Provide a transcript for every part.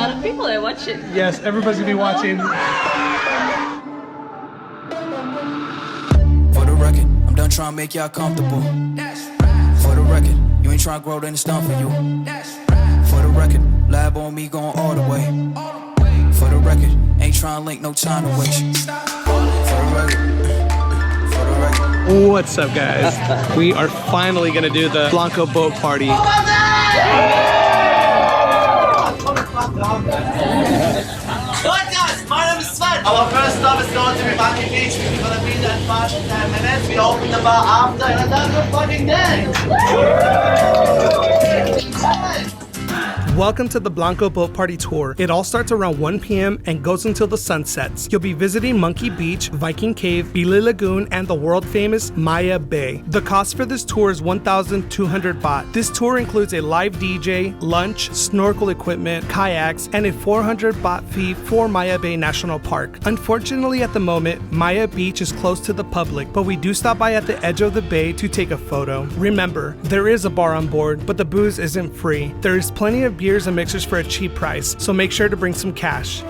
lot of people are watching. Yes, everybody's gonna be watching. For the record, I'm done trying to make y'all comfortable. For the record, you ain't trying to grow, then it's done for you. For the record, lab on me going all the way. For the record, ain't trying to link, no time to waste. For the record, for the record. What's up, guys? We are finally gonna do the Blanco Boat Party. My name is Sven. Our first stop is going to be Blanco Beach. We're going to be there in 5 to 10 minutes. We open the bar after, and have a fucking day. Welcome to the Blanco Boat Party tour. It all starts around 1 p.m. and goes until the sun sets. You'll be visiting Monkey Beach, Viking Cave, Bili Lagoon, and the world-famous Maya Bay. The cost for this tour is 1,200 baht. This tour includes a live DJ, lunch, snorkel equipment, kayaks, and a 400 baht fee for Maya Bay National Park. Unfortunately, at the moment, Maya Beach is closed to the public, but we do stop by at the edge of the bay to take a photo. Remember, there is a bar on board, but the booze isn't free. There is plenty of beers and mixers for a cheap price, so make sure to bring some cash.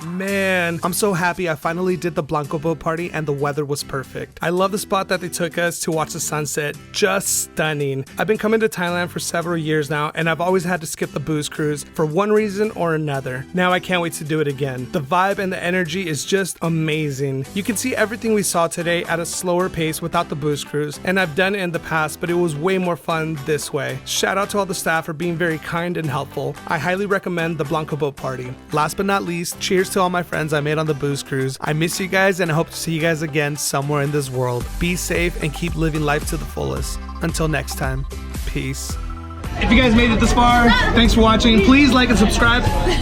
Man, I'm so happy I finally did the Blanco Boat Party and the weather was perfect. I love the spot that they took us to watch the sunset. Just stunning. I've been coming to Thailand for several years now and I've always had to skip the booze cruise for one reason or another. Now I can't wait to do it again. The vibe and the energy is just amazing. You can see everything we saw today at a slower pace without the booze cruise, and I've done it in the past, but it was way more fun this way. Shout out to all the staff for being very kind and helpful. I highly recommend the Blanco Boat Party. Last but not least, cheers to all my friends I made on the booze cruise. I miss you guys and I hope to see you guys again somewhere in this world. Be safe and keep living life to the fullest. Until next time, peace. If you guys made it this far, thanks for watching. Please like and subscribe. And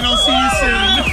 I'll see you soon.